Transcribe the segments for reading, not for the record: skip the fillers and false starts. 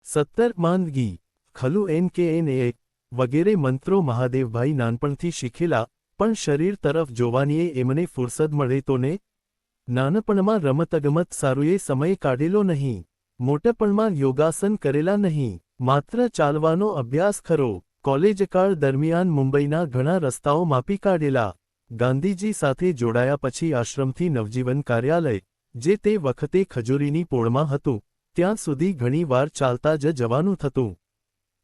17 માંદગી, ખલુ NKNA વગેરે મંત્રો મહાદેવભાઈ નાનપણથી શીખેલા, પણ શરીર તરફ જોવાનીએ એમને ફુરસદ મળે તો ને? નાનપણમાં રમતગમત સારુંએ સમય કાઢેલો નહીં, મોટેપણમાં યોગાસન કરેલા નહીં, માત્ર ચાલવાનો અભ્યાસ ખરો. કોલેજકાળ દરમિયાન મુંબઈના ઘણા રસ્તાઓ માપી કાઢેલા. ગાંધીજી સાથે જોડાયા પછી આશ્રમથી નવજીવન કાર્યાલય, જે તે વખતે ખજૂરીની પોળમાં હતું, ત્યાં સુધી ઘણી વાર ચાલતા જ જવાનું થતું.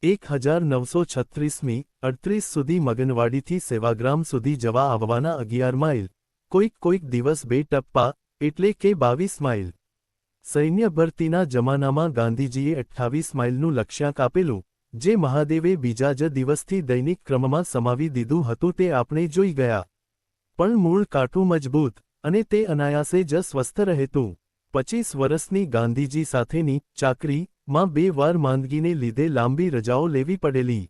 1936મી 38 સુધી મગનવાડીથી સેવાગ્રામ સુધી જવા આવવાના 11 માઇલ, કોઈક દિવસ 2 ટપ્પા, એટલે કે 22 માઇલ. સૈન્ય ભરતીના જમાનામાં ગાંધીજીએ 28 માઇલનું લક્ષ્યાંક આપેલું, જે મહાદેવે બીજા જ દિવસથી દૈનિક ક્રમમાં સમાવી દીધું હતું તે આપણે જોઈ ગયા. પણ મૂળ કાઠું મજબૂત, અને તે અનાયાસે જ સ્વસ્થ રહેતું. 25 વર્ષની ગાંધીજી સાથેની ચાકરી માં 2 વાર માંદગીને લીધે લાંબી રજાઓ લેવી પડેલી.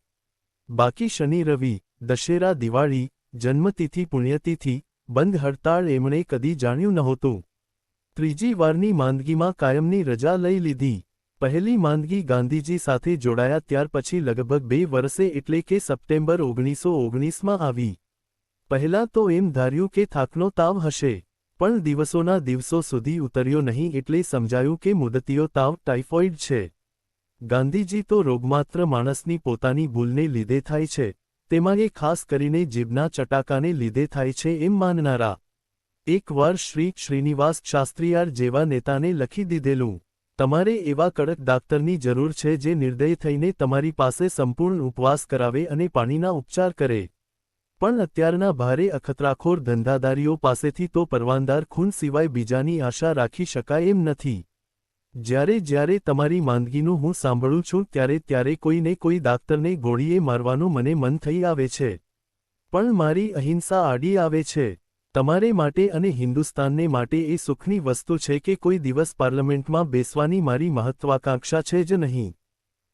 બાકી શનિ રવિ, દશેરા દિવાળી, જન્મતિથિ પુણ્યતિથિ, બંધ હડતાળ એમણે કદી જાણ્યું નહોતું. ત્રીજી વારની માંદગીમાં કાયમની રજા લઈ લીધી. પહેલી માંદગી ગાંધીજી સાથે જોડાયા ત્યાર પછી લગભગ 2 વર્ષે એટલે કે સપ્ટેમ્બર 1919માં આવી. પહેલાં તો એમ ધાર્યું કે થાકનો તાવ હશે, પણ દિવસોના દિવસો સુધી ઉતર્યો નહીં એટલે સમજાયું કે મુદતીયો તાવ ટાઇફોઇડ છે. ગાંધીજી તો રોગમાત્ર માણસની પોતાની ભૂલને લીધે થાય છે, તેમાં એ ખાસ કરીને જીભના ચટાકાને લીધે થાય છે એમ માનનારા. એકવાર શ્રી શ્રીનિવાસ શાસ્ત્રીયાર જેવા નેતાને લખી દીધેલું, તમારે એવા કડક ડાક્ટરની જરૂર છે જે નિર્દય થઈને તમારી પાસે સંપૂર્ણ ઉપવાસ કરાવે અને પાણીના ઉપચાર કરે. પણ અત્યારના ભારે અખતરાખોર ધંધાદારીઓ પાસેથી તો પરવાનદાર ખૂન સિવાય બીજાની આશા રાખી શકાય એમ નથી. જ્યારે તમારી માંદગીનું હું સાંભળું છું ત્યારે કોઈને કોઈ ડાક્ટરને ગોળીએ મારવાનું મને મન થઈ આવે છે. પણ મારી અહિંસા આડી આવે છે. તમારે માટે અને હિન્દુસ્તાનને માટે એ સુખની વસ્તુ છે કે કોઈ દિવસ પાર્લામેન્ટમાં બેસવાની મારી મહત્વાકાંક્ષા છે જ નહીં.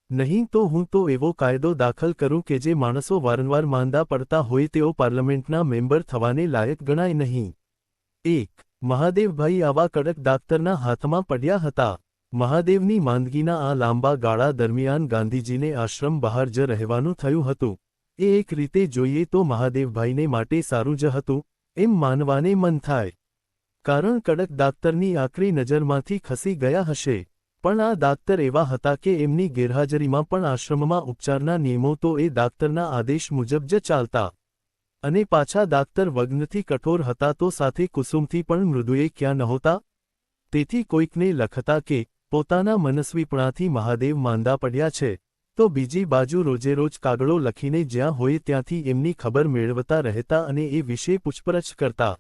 નહીં તો હું તો એવો કાયદો દાખલ કરું કે જે માણસો વારંવાર માંદા પડતા હોય તેઓ પાર્લામેન્ટના મેમ્બર થવાને લાયક ગણાય નહીં. 1. મહાદેવભાઈ આવા કડક ડાક્ટરના હાથમાં પડ્યા હતા. મહાદેવની માંદગીના આ લાંબા ગાળા દરમિયાન ગાંધીજીને આશ્રમ બહાર જ રહેવાનું થયું હતું. એ એક રીતે જોઈએ તો મહાદેવભાઈને માટે સારું જ હતું, એમ માનવાને મન થાય. કારણ કડક ડાક્ટરની આકરી નજરમાંથી ખસી ગયા હશે, પણ આ ડાક્ટર એવા હતા કે એમની ગેરહાજરીમાં પણ આશ્રમમાં ઉપચારના નિયમો તો એ ડાક્ટરના આદેશ મુજબ જ ચાલતા. અને પાછા ડાક્ટર વગ્નથી કઠોર હતા તો સાથે કુસુમથી પણ મૃદુએ ક્યાં નહોતા. તેથી કોઈકને લખતા કે પોતાના મનસ્વીપણાથી મહાદેવ માંદા પડ્યા છે, તો બીજી બાજુ રોજેરોજ કાગળો લખીને જ્યાં હોય ત્યાંથી એમની ખબર મેળવતા રહેતા અને એ વિશે પૂછપરછ કરતા.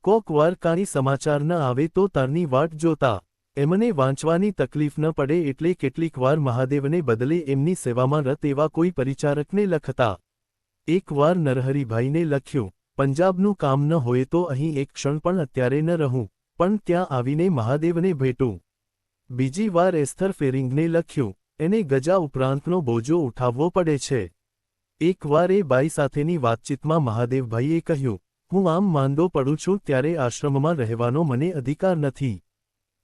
કોક વાર કાંઈ સમાચાર ન આવે તો તારની વાટ જોતા. એમને વાંચવાની તકલીફ ન પડે એટલે કેટલીક વાર મહાદેવને બદલે એમની સેવામાં રત એવા કોઈ પરિચારકને લખતા. એક વાર નરહરિભાઈને લખ્યું, પંજાબનું કામ ન હોય તો અહીં એક ક્ષણ પણ અત્યારે ન રહું, પણ ત્યાં આવીને મહાદેવને ભેટું. બીજી વાર એસ્થર ફેરિંગને લખ્યું, એને ગજા ઉપરાંતનો બોજો ઉઠાવવો પડે છે. એક વાર એ બાઈ સાથેની વાતચીતમાં મહાદેવભાઈએ કહ્યું, હું આમ માંદો પડું છું ત્યારે આશ્રમમાં રહેવાનો મને અધિકાર નથી.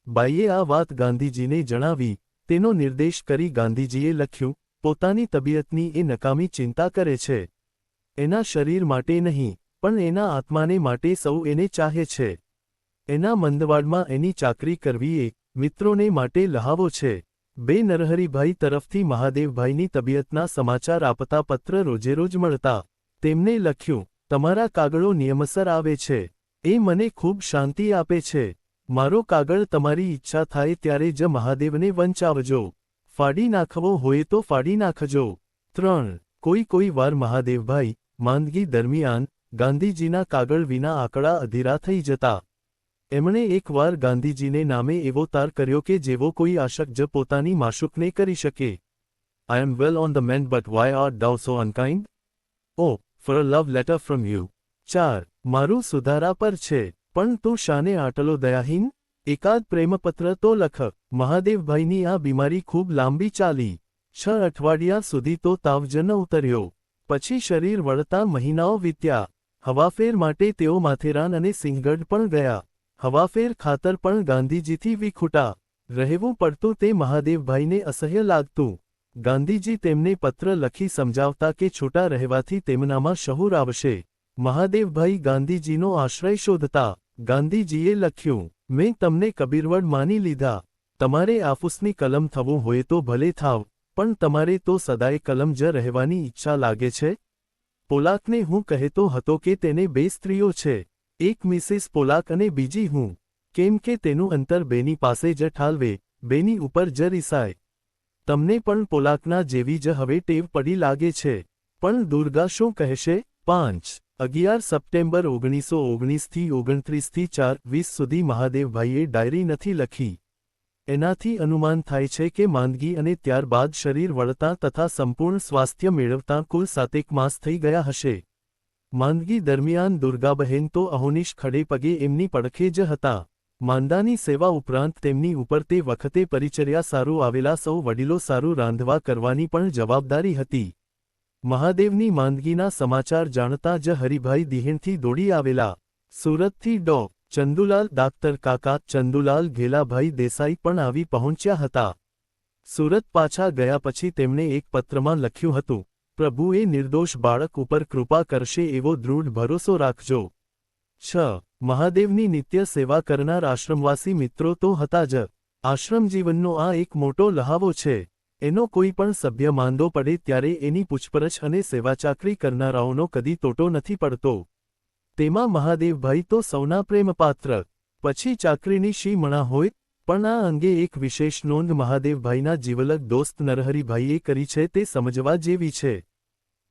બાઈએ આ વાત ગાંધીજીને જણાવી, તેનો નિર્દેશ કરી ગાંધીજીએ લખ્યું, પોતાની તબિયતની એ નકામી ચિંતા કરે છે. એના શરીર માટે નહીં, પણ એના આત્માને માટે સૌ એને ચાહે છે. એના મંદવાડમાં એની ચાકરી કરવી એ મિત્રોને માટે લહાવો છે. 2 નરહરિભાઈ તરફથી મહાદેવભાઈની તબિયતના સમાચાર આપતા પત્ર રોજેરોજ મળતા. તેમને લખ્યું, તમારા કાગળો નિયમસર આવે છે. એ મને ખૂબ શાંતિ આપે છે. મારો કાગળ તમારી ઈચ્છા થાય ત્યારે જ મહાદેવને વંચાવજો. ફાડી નાખવો હોય તો ફાડી નાખજો. 3. કોઈ વાર મહાદેવભાઈ માંદગી દરમિયાન ગાંધીજીના કાગળ વિના આકડા અધીરા થઈ જતા. એમણે એકવાર ગાંધીજીને નામે એવો તાર કર્યો કે જેવો કોઈ આશક જ પોતાની માશુકને કરી શકે. I am well on the mend but why art thou so unkind? Oh, for a love letter from you. 4. મારું સુધારા પર છે, પણ તું શાને આટલો દયાહીન? એકાદ પ્રેમપત્ર તો લખ. મહાદેવભાઈની આ બીમારી ખૂબ લાંબી ચાલી. 6 અઠવાડિયા સુધી તો તાવ જ ન ઉતર્યો. પછી શરીર વળતા મહિનાઓ વીત્યા. હવાફેર માટે તેઓ માથેરાન અને સિંહગઢ પણ ગયા. હવાફેર ખાતર પણ ગાંધીજીથી વિખૂટા. રહેવું પડતું તે મહાદેવભાઈને અસહ્ય લાગતું. ગાંધીજી તેમને પત્ર લખી સમજાવતા કે છૂટા રહેવાથી તેમનામાં શહુર આવશે. મહાદેવભાઈ ગાંધીજીનો આશ્રય શોધતા. ગાંધીજીએ લખ્યું, મેં તમને કબીરવડ માની લીધા. તમારે આફૂસની કલમ થવું હોય તો ભલે થાવ, પણ તમારે તો સદાય કલમ જ રહેવાની ઈચ્છા લાગે છે. પોલાકને હું કહેતો હતો કે તેને 2 સ્ત્રીઓ છે, એક મિસિસ પોલાક અને બીજી હું, કેમ કે તેનું અંતર બેની પાસે જ ઠાલવે, બેની ઉપર જ રિસાય. તમને પણ પોલાકના જેવી જ હવે ટેવ પડી લાગે છે. પણ દુર્ગા શું કહેશે? 5-11 સપ્ટેમ્બર 1919થી 29થી 4-20 સુધી મહાદેવભાઈએ ડાયરી નથી લખી. એનાથી અનુમાન થાય છે કે માંદગી અને ત્યારબાદ શરીર વળતાં તથા સંપૂર્ણ સ્વાસ્થ્ય મેળવતાં કુલ 7 માસ થઈ ગયા હશે. માંદગી દરમિયાન દુર્ગાબહેન તો અહોનિશ ખડે પગે એમની પડખે જ હતા. માંદાની સેવા ઉપરાંત તેમની ઉપર તે વખતે પરિચર્યા સારું આવેલા સૌ વડીલો સારું રાંધવા કરવાની પણ જવાબદારી હતી. મહાદેવની માંદગીના સમાચાર જાણતા જ હરિભાઈ દિહેણથી દોડી આવેલા. સુરતથી ડો. ચંદુલાલ દાક્તર કાકા ચંદુલાલ ઘેલાભાઈ દેસાઈ પણ આવી પહોંચ્યા હતા. સુરત પાછા ગયા પછી તેમણે એક પત્રમાં લખ્યું હતું, પ્રભુએ નિર્દોષ બાળક ઉપર કૃપા કરશે એવો દૃઢ ભરોસો રાખજો. 6. મહાદેવની નિત્ય સેવા કરનાર આશ્રમવાસી મિત્રો તો હતા જ. આશ્રમ જીવનનો આ એક મોટો લહાવો છે. એનો કોઈ પણ સભ્ય માંદો પડે ત્યારે એની પૂછપરછ અને સેવાચાકરી કરનારાઓનો કદી તોટો નથી પડતો. તેમાં મહાદેવભાઈ તો સૌના પ્રેમપાત્ર. પછી ચાકરીની શી મણા હોય, પણ આ અંગે એક વિશેષ નોંધ મહાદેવભાઈના જીવલગ દોસ્ત નરહરિભાઈએ કરી છે તે સમજવા જેવી છે.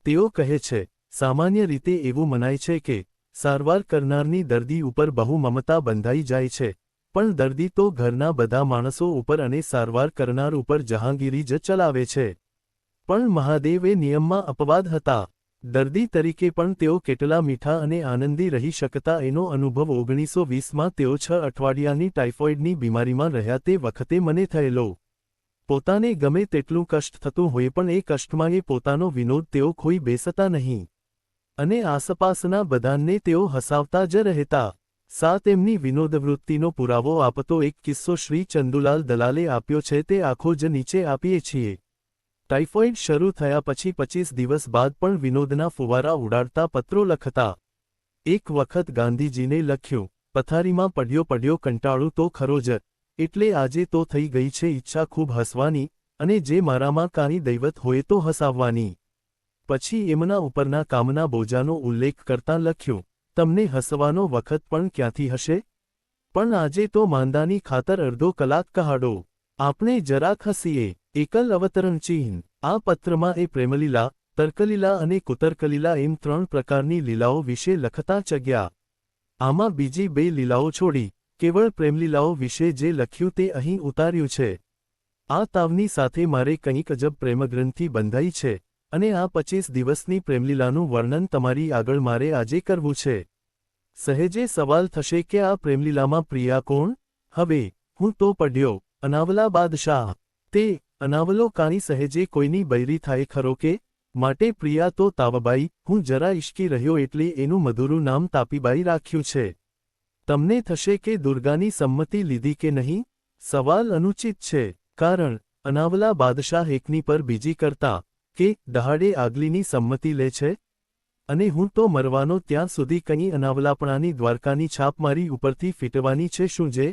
તેઓ કહે છે, સામાન્ય રીતે એવું મનાય છે કે સારવાર કરનારની દર્દી ઉપર બહુ મમતા બંધાઈ જાય છે, પણ દર્દી તો ઘરના બધા માણસો ઉપર અને સારવાર કરનાર ઉપર જહાંગીરી જ ચલાવે છે. પણ મહાદેવ એ નિયમમાં અપવાદ હતા. દર્દી તરીકે પણ તેઓ કેટલા મીઠા અને આનંદી રહી શકતા એનો અનુભવ 1920માં તેઓ 6 અઠવાડિયાની ટાઇફોઇડની બીમારીમાં રહ્યા તે વખતે મને થયેલો. પોતાને ગમે તેટલું કષ્ટ થતું હોય પણ એ કષ્ટમાં એ પોતાનો વિનોદ તેઓ ખોઈ બેસતા નહીં. અને આસપાસના બધાને તેઓ હસાવતા જ રહેતા. 7 એમની વિનોદવૃત્તિનો પુરાવો આપતો એક કિસ્સો શ્રી ચંદુલાલ દલાલે આપ્યો છે તે આખો જ નીચે આપીએ છીએ. ટાઇફોઇડ શરૂ થયા પછી 25 દિવસ બાદ પણ વિનોદના ફુવારા ઉડાડતા પત્રો લખતા. એક વખત ગાંધીજીને લખ્યું, પથારીમાં પડ્યો કંટાળું તો ખરો જ, એટલે આજે તો થઈ ગઈ છે ઈચ્છા ખૂબ હસવાની, અને જે મારામાં કાંઈ દૈવત હોય તો હસાવવાની. પછી એમના ઉપરના કામના બોજાનો ઉલ્લેખ કરતાં લખ્યું, તમને હસવાનો વખત પણ ક્યાંથી હશે? પણ આજે તો માંદાની ખાતર અડધો કલાક કહાડો. આપણે જરાક હસીએ. એકલ અવતરણ ચિહ્ન. આ પત્રમાં એ પ્રેમલીલા, તર્કલીલા અને કુતર્કલીલા એમ 3 પ્રકારની લીલાઓ વિશે લખતા ચગ્યા. આમાં બીજી 2 લીલાઓ છોડી કેવળ પ્રેમલીલાઓ વિશે જે લખ્યું તે અહીં ઉતાર્યું છે. આ તાવની સાથે મારે કંઈક અજબ પ્રેમગ્રંથિ બંધાઈ છે, અને આ 25 દિવસની પ્રેમલીલાનું વર્ણન તમારી આગળ મારે આજે કરવું છે. સહેજે સવાલ થશે કે આ પ્રેમલીલામાં પ્રિયા કોણ? હવે હું તો પડ્યો અનાવલા બાદશાહ. તે અનાવલો કાણી સહેજે કોઈની બૈરી થાય ખરો કે? માટે પ્રિયા તો તાવબાઈ, હું જરા ઇશ્કી રહ્યો એટલે એનું મધુરું નામ તાપીબાઈ રાખ્યું છે. તમને થશે કે દુર્ગાની સંમતિ લીધી કે નહીં? સવાલ અનુચિત છે, કારણ અનાવલા બાદશાહ એકની પર બીજી કરતા કે દહાડે આગલીની સંમતિ લે છે? અને હું તો મરવાનો ત્યાં સુધી કંઈ અનાવલાપણાની દ્વારકાની છાપ મારી ઉપરથી ફીટવાની છે શું જે?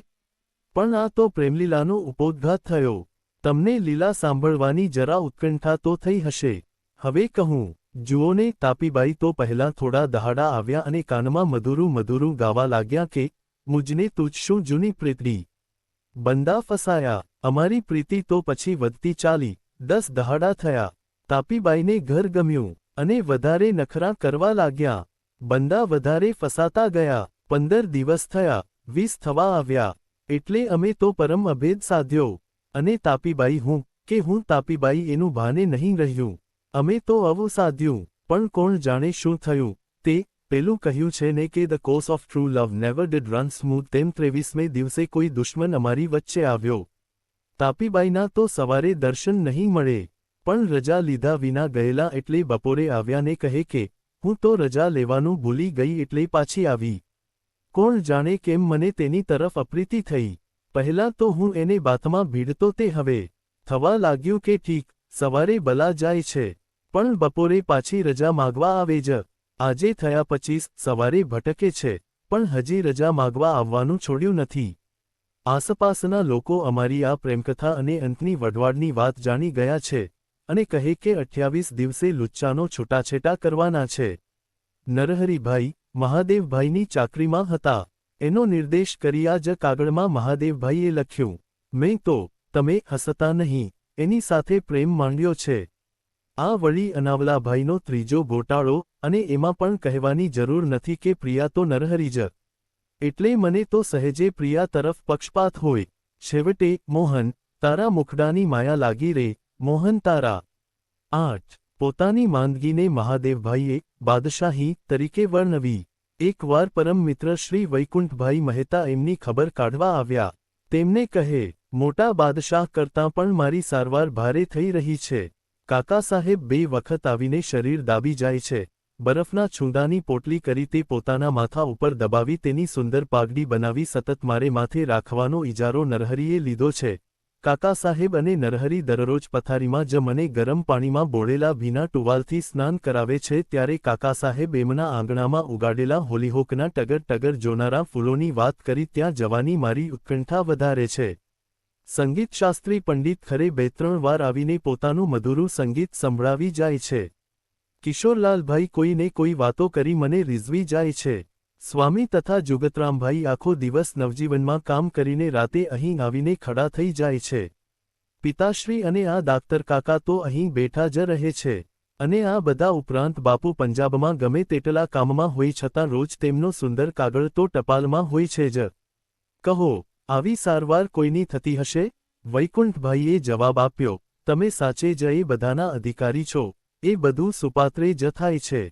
પણ આ તો પ્રેમલીલાનો ઉપોદ્ઘાત થયો. તમને લીલા સાંભળવાની જરા ઉત્કંઠા તો થઈ હશે. હવે કહું, જુઓને તાપીબાઈ તો પહેલાં થોડા દહાડા આવ્યા અને કાનમાં મધુરું ગાવા લાગ્યા કે મુજને તુજ શું જૂની પ્રીતડી. બંદા ફસાયા. અમારી પ્રીતિ તો પછી વધતી ચાલી. 10 દહાડા થયા. તાપીબાઈને ઘર ગમ્યું અને વધારે નખરા કરવા લાગ્યા. બંદા વધારે ફસાતા ગયા. 15 દિવસ થયા, 20 થવા આવ્યા. એટલે અમે તો પરમ અભેદ સાધ્યો. અને તાપીબાઈ હું તાપીબાઈ એનું ભાને નહીં રહ્યું. અમે તો આવું સાધ્યું, પણ કોણ જાણે શું થયું તે. પેલું કહ્યું છે ને કે the course of true love never did run smooth, તેમ 23મે દિવસે કોઈ દુશ્મન અમારી વચ્ચે આવ્યો. તાપીબાઈના તો સવારે દર્શન નહીં મળે, પણ રજા લીધા વિના ગયેલા એટલે બપોરે આવ્યા ને કહે કે હું તો રજા લેવાનું ભૂલી ગઈ એટલે પાછી આવી. કોણ જાણે કેમ મને તેની તરફ અપ્રીતિ થઈ. પહેલાં તો હું એને બાથમાં ભીડતો તે હવે થવા લાગ્યું કે ઠીક, સવારે બલા જાય છે, પણ બપોરે પાછી રજા માગવા આવે જ. આજે થયા 25, સવારે ભટકે છે, પણ હજી રજા માગવા આવવાનું છોડ્યું નથી. આસપાસના લોકો અમારી આ પ્રેમકથા અને અંતની વઢવાડની વાત જાણી ગયા છે અને કહે કે 28 દિવસે લુચ્ચાનો છૂટાછેટા કરવાના છે. નરહરિભાઈ મહાદેવભાઈની ચાકરીમાં હતા. એનો નિર્દેશ કરી આ જ કાગળમાં મહાદેવભાઈએ લખ્યું. મેં તો, તમે હસતા નહીં, એની સાથે પ્રેમ માંડ્યો છે. આ વળી અનાવલાભાઈનો ત્રીજો ગોટાળો, અને એમાં પણ કહેવાની જરૂર નથી કે પ્રિયા તો નરહરી જ. એટલે મને તો સહેજે પ્રિયા તરફ પક્ષપાત હોય. છેવટે, મોહન, તારા મુખડાની માયા લાગી રે, મોહન તારા. 8. પોતાની માંદગીને મહાદેવભાઈએ બાદશાહી તરીકે વર્ણવી. એકવાર પરમ મિત્ર શ્રી વૈકુંઠભાઈ મહેતા એમની ખબર કાઢવા આવ્યા. તેમને કહે, મોટા બાદશાહ કરતાં પણ મારી સારવાર ભારે થઈ રહી છે. કાકા સાહેબ 2 વખત આવીને શરીર દાબી જાય છે. બરફના છૂંદાની પોટલી કરી તે પોતાના માથા ઉપર દબાવી તેની સુંદર પાઘડી બનાવી સતત મારે માથે રાખવાનો ઇજારો નરહરીએ લીધો છે. કાકા સાહેબ અને નરહરી દરરોજ પથારીમાં જ મને ગરમ પાણીમાં બોળેલા ભીના ટુવાલથી સ્નાન કરાવે છે ત્યારે કાકા સાહેબ એમના આંગણામાં ઉગાડેલા હોલીહોકના ટગર ટગર જોનારા ફૂલોની વાત કરી ત્યાં જવાની મારી ઉત્કંઠા વધારે છે. સંગીતશાસ્ત્રી પંડિત ખરે 2-3 વાર આવીને પોતાનું મધુરું સંગીત સંભળાવી જાય છે. કિશોરલાલભાઈ કોઈને કોઈ વાતો કરી મને રીઝવી જાય છે. સ્વામી તથા જુગતરામભાઈ આખો દિવસ નવજીવનમાં કામ કરીને રાતે અહીં આવીને ખડા થઈ જાય છે. પિતાશ્રી અને આ દાક્તર કાકા તો અહીં બેઠા જ રહે છે. અને આ બધા ઉપરાંત બાપુ પંજાબમાં ગમે તેટલા કામમાં હોય છતાં રોજ તેમનો સુંદર કાગળ તો ટપાલમાં હોય છે જ. કહો, આવી સારવાર કોઈની થતી હશે? વૈકુંઠભાઈએ જવાબ આપ્યો, તમે સાચે જ એ બધાના અધિકારી છો. એ બધું સુપાત્રે જ થાય છે.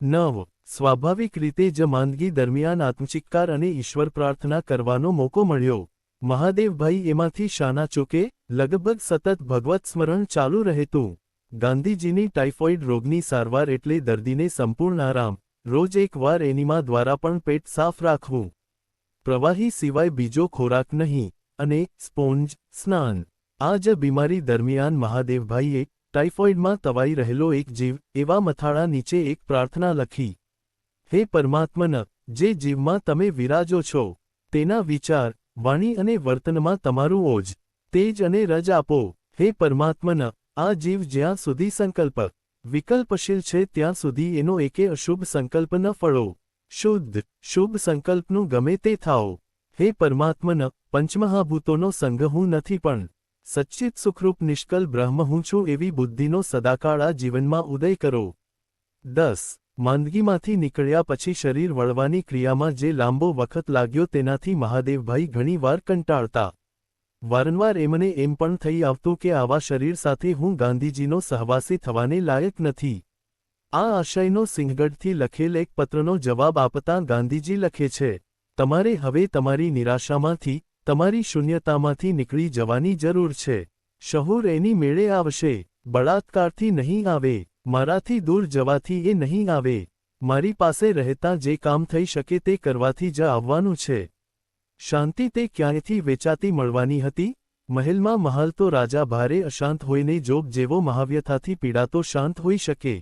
9. સ્વાભાવિક રીતે જ માંદગી દરમિયાન આત્મચિત્કાર અને ઈશ્વર પ્રાર્થના કરવાનો મોકો મળ્યો. મહાદેવભાઈ એમાંથી શાના ચૂકે? લગભગ સતત ભગવત સ્મરણ ચાલુ રહેતું. ગાંધીજીની ટાઇફોઇડ રોગની સારવાર એટલે દર્દીને સંપૂર્ણ આરામ. રોજ એકવાર એનિમા દ્વારા પણ પેટ સાફ રાખવું. પ્રવાહી સિવાય બીજો ખોરાક નહીં. અને સ્પોન્જ સ્નાન. આ જ બીમારી દરમિયાન મહાદેવભાઈએ ટાઇફોઇડમાં તવાઈ રહેલો એક જીવ એવા મથાળા નીચે એક પ્રાર્થના લખી. હે પરમાત્મન, જે જીવમાં તમે વિરાજો છો, તેના વિચાર, વાણી અને વર્તનમાં તમારું ઓજ, તેજ અને રજ આપો. હે પરમાત્મન, આ જીવ જ્યાં સુધી સંકલ્પ વિકલ્પશીલ છે ત્યાં સુધી એનો એકે અશુભ સંકલ્પ ન ફળો. શુદ્ધ, શુભ સંકલ્પનું ગમે તે થાઓ. હે પરમાત્મન, પંચમહાભૂતોનો સંઘ હું નથી પણ સચ્ચિત સુખરૂપ નિષ્કલ બ્રહ્મ હું છું એવી બુદ્ધિનો સદાકાળ આ જીવનમાં ઉદય કરો. 10. માંદગીમાંથી નીકળ્યા પછી શરીર વળવાની ક્રિયામાં જે લાંબો વખત લાગ્યો તેનાથી મહાદેવભાઈ ઘણીવાર કંટાળતા. વારંવાર એમને એમ પણ થઈ આવતું કે આવા શરીર સાથે હું ગાંધીજીનો સહવાસી થવાને લાયક નથી. આ આશયનો સિંહગઢથી લખેલ એક પત્રનો જવાબ આપતા ગાંધીજી લખે છે, તમારે હવે તમારી નિરાશામાંથી, તમારી શૂન્યતામાંથી નીકળી જવાની જરૂર છે. શહુર એની મેળે આવશે, બળાત્કારથી નહીં આવે, મારાથી દૂર જવાથી એ નહીં આવે. મારી પાસે રહેતા જે કામ થઈ શકે તે કરવાથી જ આવવાનું છે. શાંતિ તે ક્યાંયથી વેચાતી મળવાની હતી? મહેલમાં મહાલ તો રાજા ભારે અશાંત હોઈને જોગ જેવો મહાવ્યથાથી પીડાતો શાંત હોઈ શકે.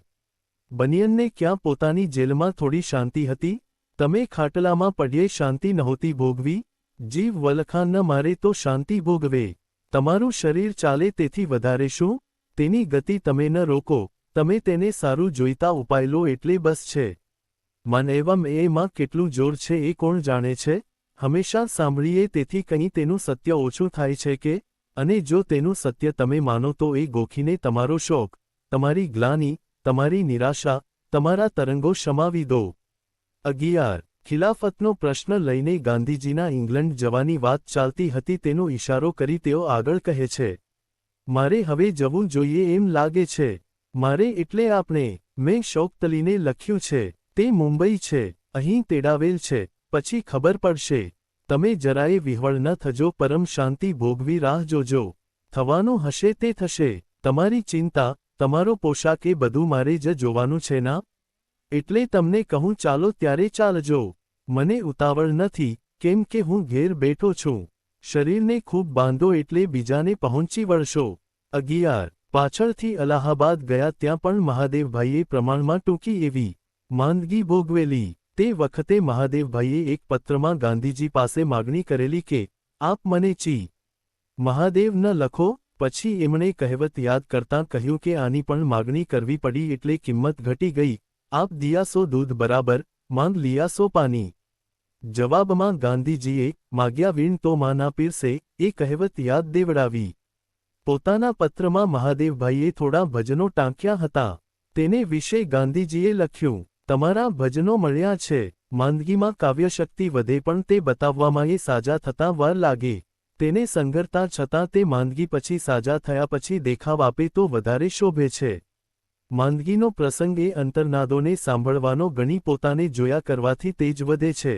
બનિયનને ક્યાં પોતાની જેલમાં થોડી શાંતિ હતી? તમે ખાટલામાં પડ્યે શાંતિ નહોતી ભોગવી? જીવ વલખાં ન મારે તો શાંતિ ભોગવે. તમારું શરીર ચાલે તેથી વધારે શું? તેની ગતિ તમે ન રોકો, તમે તેને સારું જોઈતા ઉપાય લો એટલે બસ છે. મન એવમ એમાં કેટલું જોર છે એ કોણ જાણે છે? હંમેશા સાંભળીએ તેથી કંઈ તેનું સત્ય ઓછું થાય છે કે? અને જો તેનું સત્ય તમે માનો તો એ ગોખીને તમારો શોક, તમારી ગ્લાનિ, તમારી નિરાશા, તમારા તરંગો શમાવી દો. 11. ખિલાફતનો પ્રશ્ન લઈને ગાંધીજીના ઇંગ્લેન્ડ જવાની વાત ચાલતી હતી તેનો ઇશારો કરી તેઓ આગળ કહે છે, મારે હવે જવું જોઈએ એમ લાગે છે. મારે એટલે આપણે. મેં શોકતલીને લખ્યું છે. તે મુંબઈ છે. અહીં તેડાવેલ છે. પછી ખબર પડશે. તમે જરાયે વિહવળ ન થજો, પરમ શાંતિ ભોગવી રાહ જોજો. થવાનું હશે તે થશે. તમારી ચિંતા, તમારો પોશાક એ બધું મારે જ જોવાનું છે ના? એટલે તમને કહું ચાલો ત્યારે ચાલજો. મને ઉતાવળ નથી, કેમ કે હું ઘેર બેઠો છું. શરીરને ખૂબ બાંધો એટલે બીજાને પહોંચી વળશો. 11. પાછળથી અલાહાબાદ ગયા ત્યાં પણ મહાદેવભાઈએ પ્રમાણમાં ટૂંકી એવી માંદગી ભોગવેલી. તે વખતે મહાદેવભાઈએ એક પત્રમાં ગાંધીજી પાસે માગણી કરેલી કે આપ મને ચી. મહાદેવ ન લખો. પછી એમણે કહેવત યાદ કરતાં કહ્યું કે આની પણ માગણી કરવી પડી એટલે કિંમત ઘટી ગઈ. આપ દિયાસો દૂધ બરાબર, માંગ લિયાસો પાની. જવાબમાં ગાંધીજીએ માગ્યા વીણ તો માં ના પીરસે એ કહેવત યાદ દેવડાવી. પોતાના પત્રમાં મહાદેવભાઈએ થોડા ભજનો ટાંક્યા હતા. તેને વિશે ગાંધીજીએ લખ્યું, તમારા ભજનો મળ્યા છે. માંદગીમાં કાવ્યશક્તિ વધે પણ તે બતાવવામાં એ સાજા થતાં વાર લાગે. તેને સંઘરતા છતાં તે માંદગી પછી સાજા થયા પછી દેખાવ આપે તો વધારે શોભે છે. માંદગીનો પ્રસંગ એ અંતર્નાદોને સાંભળવાનો ગણી પોતાને જોયા કરવાથી તેજ વધે છે.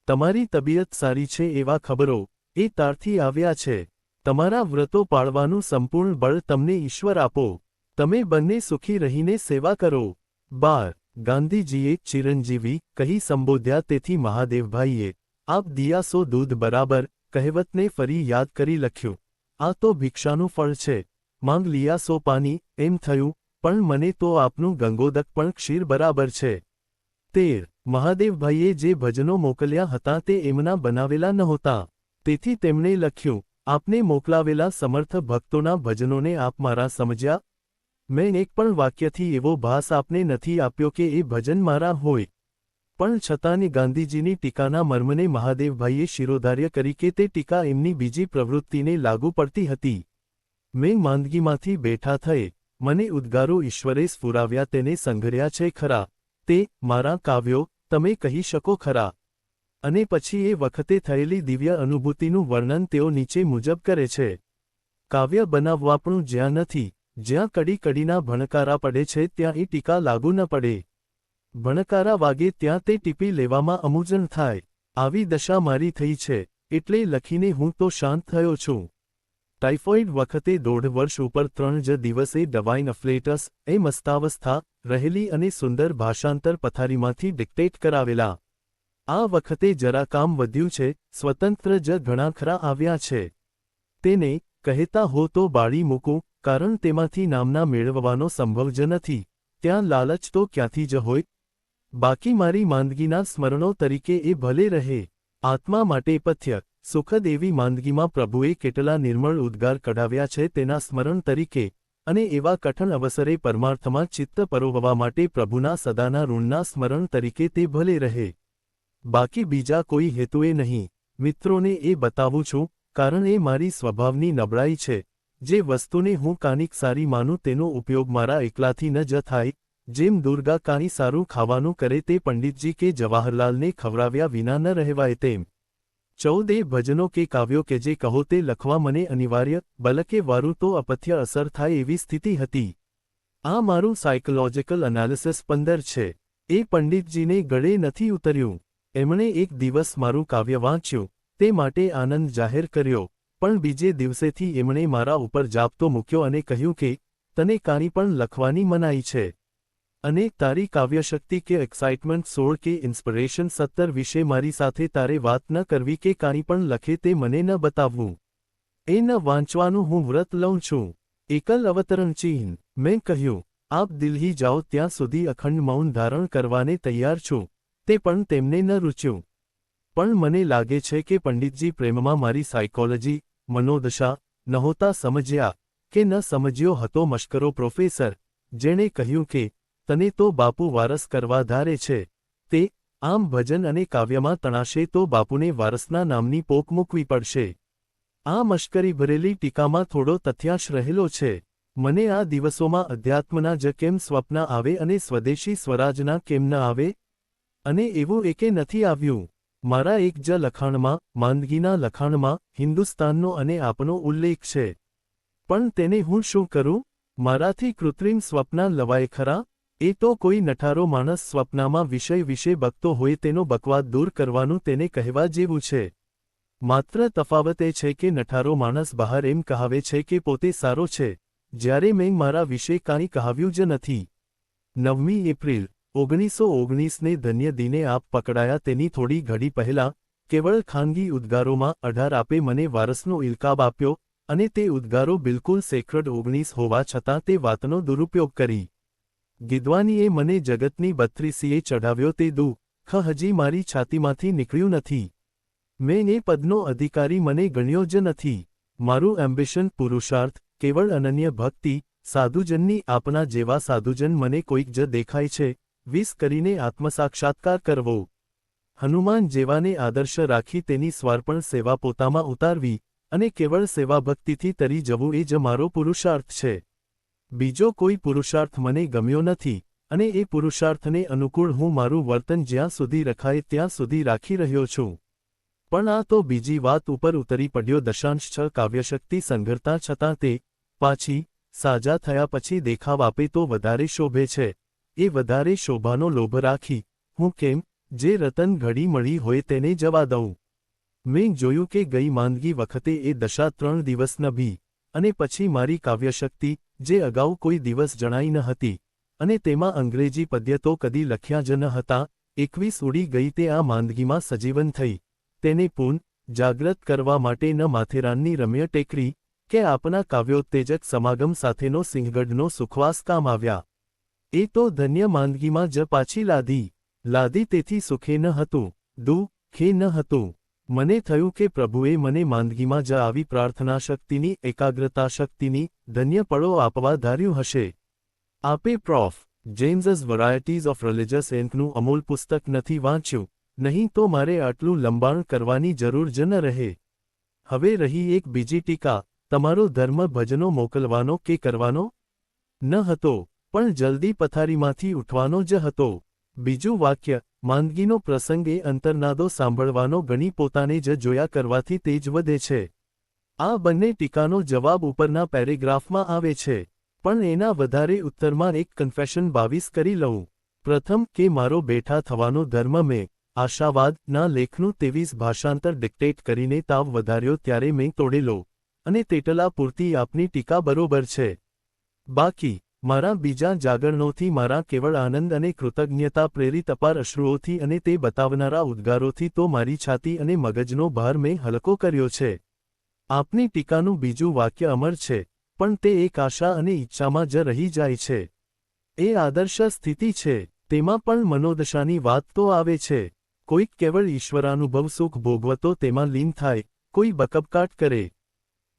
તમારી તબિયત સારી છે એવા ખબરો એ તારથી આવ્યા છે. તમારા વ્રતો પાળવાનું સંપૂર્ણ બળ તમને ઈશ્વર આપો. તમે બંને સુખી રહીને સેવા કરો. 12. ગાંધીજીએ ચિરંજીવી કહી સંબોધ્યા તેથી મહાદેવભાઈએ આપ દિયાસો દૂધ બરાબર કહેવતને ફરી યાદ કરી લખ્યું, આ તો ભિક્ષાનું ફળ છે. માંગ લિયાસો પાની એમ થયું, પણ મને તો આપનું ગંગોદક પણ ક્ષીર બરાબર છે. 13. મહાદેવભાઈએ જે ભજનો મોકલ્યા હતા તે એમના બનાવેલા નહોતા. તેથી તેમણે લખ્યું, આપને મોકલાવેલા સમર્થ ભક્તોના ભજનોને આપ મારા સમજ્યા. મેં એક પણ વાક્યથી એવો ભાસ આપને નથી આપ્યો કે એ ભજન મારા હોય. પણ છતાંની ગાંધીજીની ટીકાના મર્મને મહાદેવભાઈએ શિરોધાર્ય કરી કે તે ટીકા એમની બીજી પ્રવૃત્તિને લાગુ પડતી હતી. મેં માંદગીમાંથી બેઠા થયે મને ઉદ્ગારો ઈશ્વરે સ્ફુરાવ્યા તેને સંઘર્યા છે ખરા. તે મારા કાવ્યો તમે કહી શકો ખરા. અને પછી એ વખતે થયેલી દિવ્ય અનુભૂતિનું વર્ણન તેઓ નીચે મુજબ કરે છે. કાવ્ય બનાવવાપણું જ્યાં નથી, જ્યાં કડી કડીના ભણકારા પડે છે ત્યાં એ ટીકા લાગુ ન પડે. ભણકારા વાગે ત્યાં તે ટીપી લેવામાં અમૂજન થાય. આવી દશા મારી થઈ છે એટલે લખીને હું તો શાંત થયો છું. ટાઇફોઇડ વખતે 1.5 વર્ષ ઉપર 3 જ દિવસે ડવાઇન અફ્લેટસ એ મસ્તાવસ્થા રહેલી અને સુંદર ભાષાંતર પથારીમાંથી ડિક્ટેટ કરાવેલા. આ વખતે જરા કામ વધ્યું છે. સ્વતંત્ર જ ઘણા ખરા આવ્યા છે. તેને કહેતા હો તો બાળી મૂકું, કારણ તેમાંથી નામના મેળવવાનો સંભવ જ નથી. ત્યાં લાલચ તો ક્યાંથી જ હોય. બાકી મારી માંદગીના સ્મરણો તરીકે એ ભલે રહે. આત્મા માટે પથ્ય સુખદ એવી માંદગીમાં પ્રભુએ કેટલા નિર્મળ ઉદ્ગાર કઢાવ્યા છે તેના સ્મરણ તરીકે, અને એવા કઠણ અવસરે પરમાર્થમાં ચિત્ત પરોવવા માટે પ્રભુના સદાના ઋણના સ્મરણ તરીકે તે ભલે રહે. બાકી બીજા કોઈ હેતુએ નહીં. મિત્રોને એ બતાવું છું, કારણ એ મારી સ્વભાવની નબળાઈ છે. જે વસ્તુને હું કાનિક સારી માનું તેનો ઉપયોગ મારા એકલાથી ન જ થાય. જેમ દુર્ગા કાંઈ સારું ખાવાનું કરે તે પંડિતજી કે જવાહરલાલને ખવડાવ્યા વિના ન રહેવાય તેમ. 14 ભજનો કે કાવ્યો કે જે કહો તે લખવા મને અનિવાર્ય, બલકે વારું તો અપથ્ય અસર થાય એવી સ્થિતિ હતી. આ મારું સાયકોલોજીકલ એનાલિસિસ 15 છે. એ પંડિતજીને ગળે નથી ઉતર્યું. એમણે એક દિવસ મારું કાવ્ય વાંચ્યું, તે માટે આનંદ જાહેર કર્યો, પણ બીજે દિવસેથી એમણે મારા ઉપર જાપતો મૂક્યો અને કહ્યું કે તને કાંઈ પણ લખવાની મનાઈ છે. અને તારી કાવ્યશક્તિ કે એક્સાઇટમેન્ટ 16 કે ઇન્સ્પિરેશન 17 વિશે મારી સાથે તારે વાત ન કરવી કે કાંઈ પણ લખે તે મને ન બતાવવું. એ ન વાંચવાનું હું વ્રત લઉં છું. એકલ અવતરણ ચિહ્ન. મેં કહ્યું, આપ દિલ્હી જાઓ ત્યાં સુધી અખંડ મૌન ધારણ કરવાને તૈયાર છું. તે પણ તેમને ન રૂચ્યું. પણ મને લાગે છે કે પંડિતજી પ્રેમમાં મારી સાયકોલોજી, મનોદશા નહોતા સમજ્યા, કે ન સમજ્યો હતો મશ્કરો પ્રોફેસર, જેણે કહ્યું કે તને તો બાપુ વારસ કરવા ધારે છે. તે આમ ભજન અને કાવ્યમાં તણાશે તો બાપુને વારસના નામની પોક મૂકવી પડશે. આ મશ્કરી ભરેલી ટીકામાં થોડો તથ્યાંશ રહેલો છે. મને આ દિવસોમાં અધ્યાત્મના જ કેમ સ્વપ્ન આવે અને સ્વદેશી સ્વરાજના કેમ ન આવે? અને એવું એકે નથી આવ્યું. મારા એક જ લખાણમાં, માંદગીના લખાણમાં, હિન્દુસ્તાનનો અને આપનો ઉલ્લેખ છે. પણ તેને હું શું કરું? મારાથી કૃત્રિમ સ્વપ્ન લવાય ખરા? એ તો કોઈ નઠારો માણસ સ્વપ્નમાં વિષય વિશે બકતો હોય તેનો બકવાદ દૂર કરવાનું તેને કહેવા જેવું છે. માત્ર તફાવત એ છે કે નઠારો માણસ બહાર એમ કહાવે છે કે પોતે સારો છે, જ્યારે મેં મારા વિશે કાંઈ કહાવ્યું જ નથી. 9મી એપ્રિલ 1919ને ધન્ય દિને આપ પકડાયા તેની થોડી ઘડી પહેલાં કેવળ ખાનગી ઉદ્ગારોમાં 18 આપે મને વારસનો ઇલકાબ આપ્યો, અને તે ઉદ્ગારો બિલકુલ સેક્રેડ 19 હોવા છતાં તે વાતનો દુરુપયોગ કરી. ગિદવાનીએ મને જગતની 32સીએ ચઢાવ્યો તે દુઃખ હજી મારી છાતીમાંથી નીકળ્યું નથી. મેં એ પદનો અધિકારી મને ગણ્યો જ નથી. મારું એમ્બિશન પુરુષાર્થ, કેવળ અનન્ય ભક્તિ, સાધુજનની આપના જેવા સાધુજન મને કોઈક જ દેખાય છે, વિસ કરીને આત્મસાક્ષાત્કાર કરવો. હનુમાન જેવાને આદર્શ રાખી તેની સ્વાર્પણ સેવા પોતામાં ઉતારવી, અને કેવળ સેવાભક્તિથી તરી જવું એ જ મારો પુરુષાર્થ છે. બીજો કોઈ પુરુષાર્થ મને ગમ્યો નથી, અને એ પુરુષાર્થને અનુકૂળ હું મારું વર્તન જ્યાં સુધી રખાય ત્યાં સુધી રાખી રહ્યો છું. પણ આ તો બીજી વાત ઉપર ઉતરી પડ્યો. 6 કાવ્યશક્તિ સંઘરતા છતાં તે પાછી સાજા થયા પછી દેખાવ આપે તો વધારે શોભે છે. એ વધારે શોભાનો લોભ રાખી હું કેમ જે રતન ઘડી મળી હોય તેને જવા દઉં. મેં જોયું કે ગઈ માંદગી વખતે એ દશા 3 દિવસ નભી, અને પછી મારી કાવ્યશક્તિ, જે અગાઉ કોઈ દિવસ જણાઈ ન હતી, અને તેમાં અંગ્રેજી પદ્ય તો કદી લખ્યા જ ન હતા, 21 ઉડી ગઈ તે આ માંદગીમાં સજીવન થઈ. તેને પૂન જાગ્રત કરવા માટે ન માથેરાનની રમ્ય ટેકરી કે આપના કાવ્યોત્તેજક સમાગમ સાથેનો સિંહગઢનો સુખવાસ કામ આવ્યા. એ તો ધન્ય માંદગીમાં જ પાછી લાદી તેથી સુખે ન હતું, દુઃખે ન હતું. મને થયું કે પ્રભુએ મને માંદગીમાં જ આવી પ્રાર્થના શક્તિની, એકાગ્રતા શક્તિની ધન્ય પળો આપવા ધાર્યું હશે. આપે પ્રોફ. જેમ્સ's વેરાયટીઝ ઓફ રિલિજિયસ એન્થનું અમૂલ પુસ્તક નથી વાંચ્યું, નહીં તો મારે આટલું લંબાણ કરવાની જરૂર જ ન રહે. હવે રહી એક બીજી ટીકા, તમારો ધર્મ ભજનો મોકલવાનો કે કરવાનો ન હતો, પણ જલ્દી પથારીમાંથી ઉઠવાનો જ હતો. બીજું વાક્ય, માંદગીનો પ્રસંગ એ અંતરનાદો સાંભળવાનો ગણી પોતાને જ જોયા કરવાથી તેજ વધે છે. આ બંને ટીકાનો જવાબ ઉપરના પેરેગ્રાફમાં આવે છે, પણ એના વધારે ઉત્તરમાં એક કન્ફેશન 22 કરી લઉં. પ્રથમ કે મારો બેઠા થવાનો ધર્મ મેં આશાવાદ ના લેખનું 23 ભાષાંતર ડિક્ટેટ કરીને તાવ વધાર્યો ત્યારે મેં તોડેલો, અને તેટલા પૂરતી આપની ટીકા બરોબર છે. બાકી મારા બીજા જાગરણોથી, મારા કેવળ આનંદ અને કૃતજ્ઞતા પ્રેરિત અપાર અશ્રુઓથી અને તે બતાવનારા ઉદ્ગારોથી તો મારી છાતી અને મગજનો ભાર મેં હલકો કર્યો છે. આપની ટીકાનું બીજું વાક્ય અમર છે, પણ તે એક આશા અને ઈચ્છામાં જ રહી જાય છે. એ આદર્શ સ્થિતિ છે, તેમાં પણ મનોદશાની વાત તો આવે છે. કોઈક કેવળ ઈશ્વરાનુભવ સુખ ભોગવતો તેમાં લીન થાય, કોઈ બકબકાટ કરે.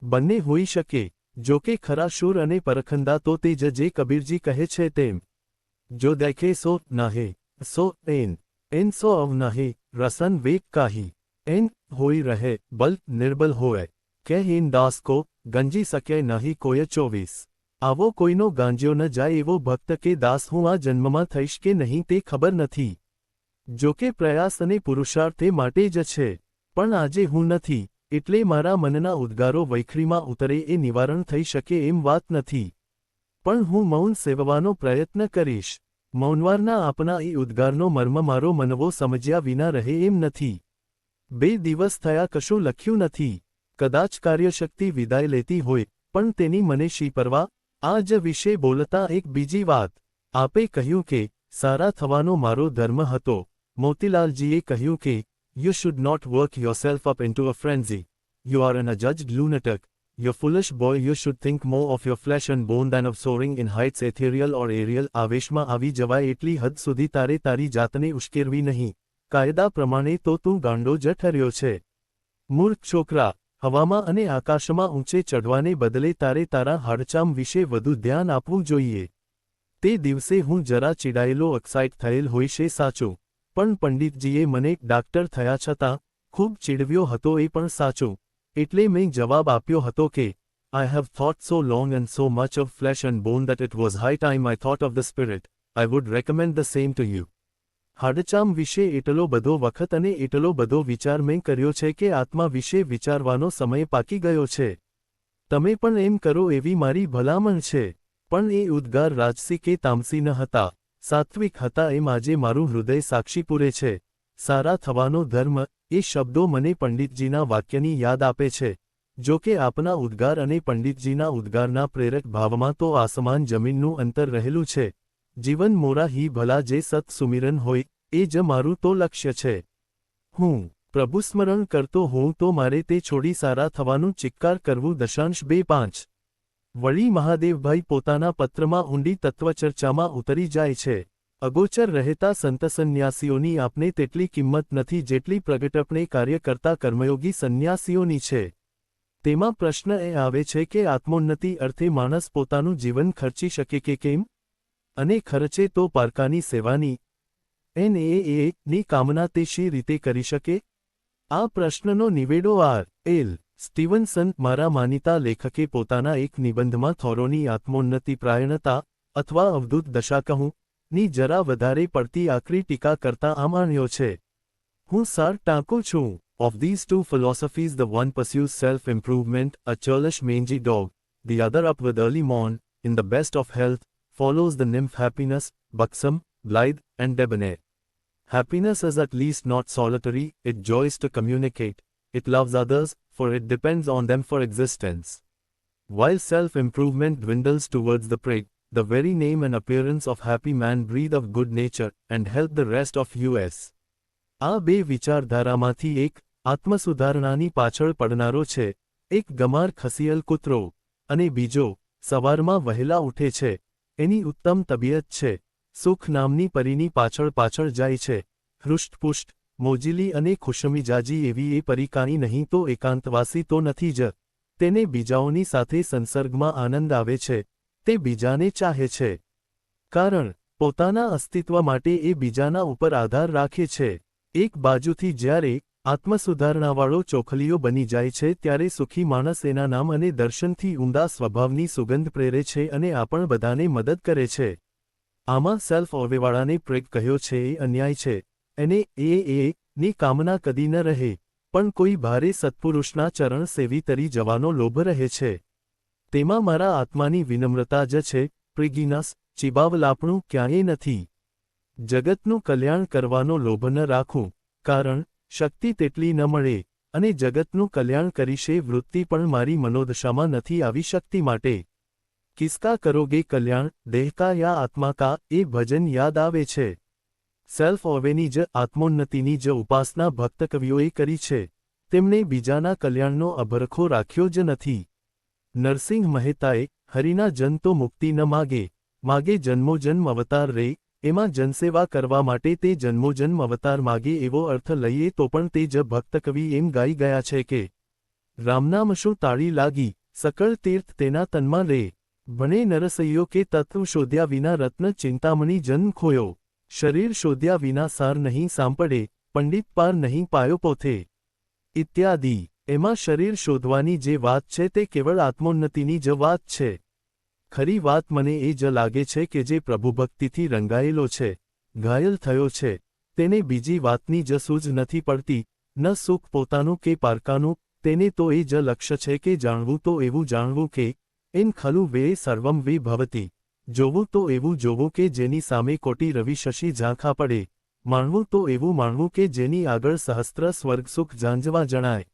બંને હોઈ શકે. જો કે ખરા શૂર અને પરખંદા તો તે જ જે કબીરજી કહે છે તેમ. જો દેખે સો નાહે, સો એન સો અવ નાહે, રસન વેક કાહી, એન હોઈ રહે, બલ નિર્બલ હોય, કે હેન દાસ કો, ગંજી શકે નહીં કોઈ 24. આવો કોઈનો ગાંજ્યો ન જાય એવો ભક્ત કે દાસ હું આ જન્મમાં થઈશ કે નહીં તે ખબર નથી. જો કે પ્રયાસ અને પુરુષાર્થ એ માટે જ છે, પણ આજે હું નથી, એટલે મારા મનના ઉદ્ગારો વૈખરીમાં ઉતરે એ નિવારણ થઈ શકે એમ વાત નથી. પણ હું મૌન સેવવાનો પ્રયત્ન કરીશ. મૌનવારના આપના એ ઉદ્ગારનો મર્મ મારો મનવો સમજ્યા વિના રહે એમ નથી. 2 દિવસ થયા કશું લખ્યું નથી. કદાચ કાર્યશક્તિ વિદાય લેતી હોય, પણ તેની મને શી પરવા. આ જ વિશે બોલતા એક બીજી વાત. આપે કહ્યું કે સારા થવાનો મારો ધર્મ હતો. મોતીલાલજીએ કહ્યું કે You should not work yourself up into a frenzy. You are an adjudged lunatic. You foolish boy, you should think more of your flesh and bone than of soaring in heights ethereal or aerial. આવેશમાં આવી જવાય એટલી હદ સુધી તારે તારી જાતને ઉશ્કેરવી નહીં. કાયદા પ્રમાણે તો તું ગાંડો જ ઠર્યો છે. મૂર્ખ છોકરા, હવામાં અને આકાશમાં ઊંચે ચઢવાને બદલે તારે તારા હાડચામ વિશે વધુ ધ્યાન આપવું જોઈએ. તે દિવસે હું જરા ચીડાયેલો એક્સાઇટ થયેલ હોઈશે સાચું, પણ પંડિતજીએ મને ડાક્ટર થયા છતાં ખૂબ ચીડવ્યો હતો એ પણ સાચું. એટલે મેં જવાબ આપ્યો હતો કે I have thought so long and so much of flesh and bone that it was high time I thought of the spirit. I would recommend the same to you. હાડચામ વિશે એટલો બધો વખત અને એટલો બધો વિચાર મેં કર્યો છે કે આત્મા વિશે વિચારવાનો સમય પાકી ગયો છે. તમે પણ એમ કરો એવી મારી ભલામણ છે. પણ એ ઉદ્ગાર રાજસી કે તામસી ન હતા, સાત્વિક હતા એમ આજે મારું હૃદય સાક્ષી પૂરે છે. સારા થવાનો ધર્મ, એ શબ્દો મને પંડિતજીના વાક્યની યાદ આપે છે. જો કે આપના ઉદ્ગાર અને પંડિતજીના ઉદ્ગારના પ્રેરક ભાવમાં તો આસમાન જમીનનું અંતર રહેલું છે. જીવન મોરા હી ભલા જે સત સુમિરન હોય, એ જ મારું તો લક્ષ્ય છે. હું પ્રભુ સ્મરણ કરતો હોઉં તો મારે તે છોડી સારા થવાનું ચિક્કાર કરવું. 2.5 વળી મહાદેવભાઈ પોતાના પત્રમાં ઊંડી તત્વચર્ચામાં ઉતરી જાય છે. અગોચર રહેતા સંતસન્યાસીઓની આપને તેટલી કિંમત નથી જેટલી પ્રગટપણે કાર્ય કરતા કર્મયોગી સંન્યાસીઓની છે. તેમાં પ્રશ્ન એ આવે છે કે આત્મોન્નતિ અર્થે માણસ પોતાનું જીવન ખર્ચી શકે કે કેમ? અને ખર્ચે તો પારકાની સેવાની ની કામના તે શી રીતે કરી શકે? આ પ્રશ્નનો નિવેડો આર.એલ. સ્ટીવનસન મારા માનીતા લેખકે પોતાના એક નિબંધમાં થોરોની આત્મોન્નતિ પ્રાયણતા અથવા અવધૂત દશા કહું ની જરા વધારે પડતી આકરી ટીકા કરતા આ માન્યો છે. હું સાર ટાંકું છું. Of these two philosophies the one pursues self-improvement, a churlish mangy dog, the other up with early morn, in the best of health, follows the nymph happiness, buxom, blithe, and debonair. Happiness is at least not solitary, it joys to communicate, it loves others, for it depends on them for existence. While self-improvement dwindles towards the prig, the very name and appearance of happy man breathe of good nature, and help the rest of us. આ બે વિચારધારામાંથી એક આત્મસુધારણાની પાછળ પડનારો છે, એક ગમાર ખસિયલ કૂતરો, અને બીજો સવારમાં વહેલા ઉઠે છે, એની ઉત્તમ તબિયત છે, સુખ નામની પરીની પાછળ પાછળ જાય છે, હૃષ્ટપુષ્ટ, મોજીલી અને ખુશમિજાજી એવી એ પરી કાંઈ નહીં તો એકાંતવાસી તો નથી જ, તેને બીજાઓની સાથે સંસર્ગમાં આનંદ આવે છે, તે બીજાને ચાહે છે. કારણ પોતાના અસ્તિત્વ માટે એ બીજાના ઉપર આધાર રાખે છે. એક બાજુથી જ્યારે આત્મસુધારણાવાળો ચોખલીઓ બની જાય છે ત્યારે સુખી માણસ એના નામ અને દર્શનથી ઊંડા સ્વભાવની સુગંધ પ્રેરે છે અને આપણ બધાને મદદ કરે છે. આમાં સેલ્ફ ઓવેવાળાને પ્રેગ કહ્યો છે એ અન્યાય છે. એને ની કામના કદી ન રહે, પણ કોઈ ભારે સત્પુરુષના ચરણ સેવી તરી જવાનો લોભ રહે છે. તેમાં મારા આત્માની વિનમ્રતા જ છે. પ્રિગિનસ ચિબાવલાપણું ક્યાંય નથી. જગતનું કલ્યાણ કરવાનો લોભ ન રાખું, કારણ શક્તિ તેટલી ન મળે, અને જગતનું કલ્યાણ કરીશે વૃત્તિ પણ મારી મનોદશામાં નથી આવી શકતી. માટે કિસકા કરોગે કલ્યાણ, દેહ કા યા આત્મા કા, એ ભજન યાદ આવે છે. સેલ્ફ ઓવેની જ આત્મોન્નતિની જ ઉપાસના ભક્ત કવિઓએ કરી છે. તેમણે બીજાના કલ્યાણનો અભરખો રાખ્યો જ નથી. નરસિંહ મહેતાએ હરિના જન તો મુક્તિ ન માગે, માગે જન્મોજન્મ અવતાર રે, એમાં જનસેવા કરવા માટે તે જન્મોજન્મ અવતાર માગે એવો અર્થ લઈએ તો પણ તે જ ભક્ત કવિ એમ ગાઈ ગયા છે કે રામનામ શું તાળી લાગી, સકળ તીર્થ તેના તનમાં રે, ભણે નરસૈયો કે તત્વ શોધ્યા વિના રત્ન ચિંતામણી જન્મ ખોયો, શરીર શોધ્યા વિના સાર નહીં સાંપડે, પંડિત પાર નહીં પાયો પોથે, ઇત્યાદિ. એમાં શરીર શોધવાની જે વાત છે તે કેવળ આત્મોન્નતિની જ વાત છે. ખરી વાત મને એ જ લાગે છે કે જે પ્રભુભક્તિથી રંગાયેલો છે, ઘાયલ થયો છે, તેને બીજી વાતની જ સૂઝ નથી પડતી, ન સુખ પોતાનું કે પારકાનું, તેને તો એ જ લક્ષ્ય છે કે જાણવું તો એવું જાણવું કે એન ખલું વે સર્વમ વે ભવતી, જોવું તો એવું જોવું કે જેની સામે કોટી રવિ શશી ઝાંખા પડે, માણવું તો એવું માણવું કે જેની આગળ સહસ્ત્ર સ્વર્ગસુખ ઝાંઝવા જણાય.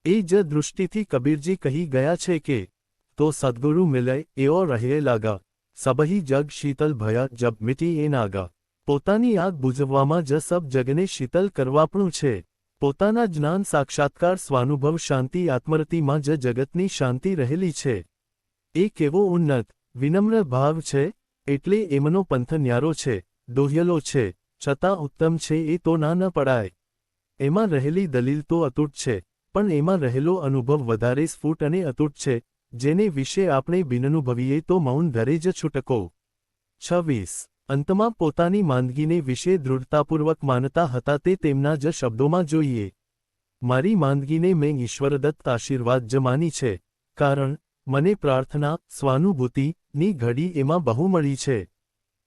એ જ દૃષ્ટિથી કબીરજી કહી ગયા છે કે તો સદ્ગુરુ મિલય એઓ રહે લાગા, સબહી જગ શીતલ ભયા જબ મિટી એ નાગા. પોતાની આગ બુઝવવામાં જ સબ જગને શીતલ કરવાપણું છે. પોતાના જ્ઞાન સાક્ષાત્કાર સ્વાનુભવ શાંતિ આત્મરતિમાં જ જગતની શાંતિ રહેલી છે. એ કેવો ઉન્નત વિનમ્ર ભાવ છે, એટલે એમનો પંથ ન્યારો છે, દોહ્યલો છે, છતાં ઉત્તમ છે એ તો ના ન પડાય. એમાં રહેલી દલીલ તો અતૂટ છે, પણ એમાં રહેલો અનુભવ વધારે સ્ફુટ અને અતૂટ છે, જેને વિશે આપણે બિનઅનુભવીએ તો મૌન ધરે જ છૂટકો. 26. અંતમાં પોતાની માંદગીને વિશે દૃઢતાપૂર્વક માનતા હતા તે તેમના જ શબ્દોમાં જોઈએ. મારી માંદગીને મેં ઈશ્વરદત્ત આશીર્વાદ જ માની છે, કારણ મને પ્રાર્થના, સ્વાનુભૂતિની ઘડી એમાં બહુ મળી છે.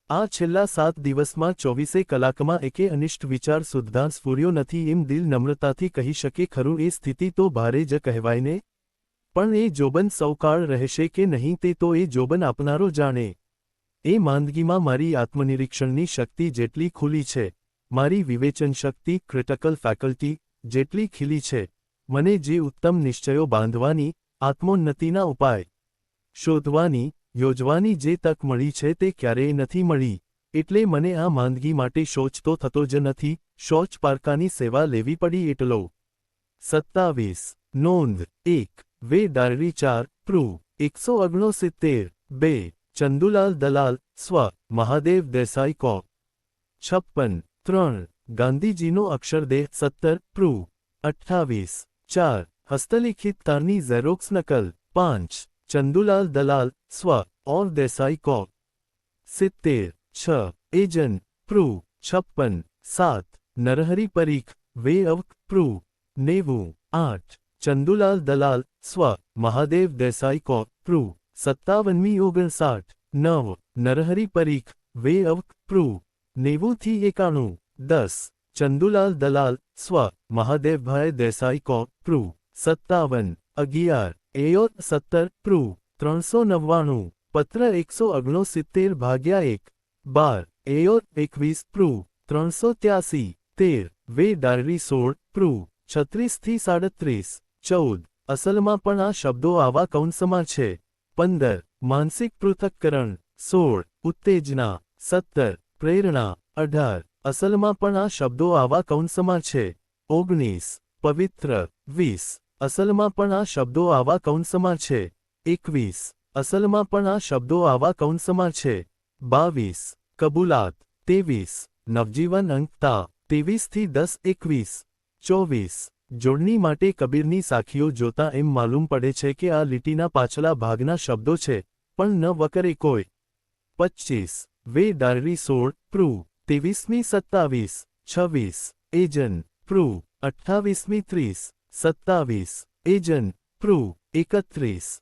આ છેલ્લા 7 દિવસમાં 24 કલાકમાં એકે અનિષ્ટ વિચાર સુદ્ધા સ્ફૂર્યો નથી એમ દિલ નમ્રતાથી કહી શકે ખરું. એ સ્થિતિ તો ભારે જ કહેવાય ને. પણ એ જોબન સૌકાળ રહેશે કે નહીં તે તો એ જોબન આપનારો જાણે. એ માંદગીમાં મારી આત્મનિરીક્ષણની શક્તિ જેટલી ખુલી છે, મારી વિવેચન શક્તિ ક્રિટિકલ ફેકલ્ટી જેટલી ખીલી છે, મને જે ઉત્તમ નિશ્ચયો બાંધવાની, આત્મોન્નતિના ઉપાય શોધવાની, યોજવાની જે તક મળી છે તે ક્યારેય નથી મળી. એટલે મને આ માંદગી માટે શૌચ તો થતો જ નથી, શૌચ પારકાની સેવા લેવી પડી એટલો. 27 નોંધ 1 વે ડાયરી 4 પ્રૂ 169 2 ચંદુલાલ દલાલ સ્વ મહાદેવ દેસાઈ કો 56 3 ગાંધીજીનો અક્ષરદેહ 17 પ્રૂ 28 4 હસ્તલિખિત તારની ઝેરોક્સ નકલ 5 ચંદુલાલ દલાલ સ્વ और देसाई को 70 6 एजन प्रू 56 7 नरहरि परीख वे अवक प्रू 90 8 चंदुलाल दलाल स्व महादेव देसाई को प्रू 57 59 9 नरहरि परीख वे अवक प्रू 90 થી 91 10 चंदुलाल दलाल स्व महादेव भाई देसाई को प्रू 57 11 एयो 70 प्रू 399 पत्र 169 भाग्या 1 12 एयो 21 प्रू 383 13 वे डायरी 16 प्रू 36 થી 37 14 અસલમાં પણ આ શબ્દો આવા કૌંસમાં છે. 15 માનસિક પૃથક્કરણ 16 ઉત્તેજના 17 પ્રેરણા 18 અસલમાં પણ આ શબ્દો આવા કૌંસમાં છે. 19 પવિત્ર 20 અસલમાં પણ આ શબ્દો આવા કૌંસમાં છે. 21 અસલમાં પણ આ શબ્દો આવા કૌંસમાં છે. 22 કબૂલાત 23 નવજીવન અંકતા 23 થી 10 21 24 જોડણી માટે કબીરની સાખીઓ જોતા એમ માલુમ પડે છે કે આ લીટીના પાછલા ભાગના શબ્દો છે, પણ ન વકરે કોઈ. 25 વે ડાયરી 16 પ્રૂ 23મી 27 26 એજન પ્રૂ 28મી 30 27 એજન પ્રૂ 31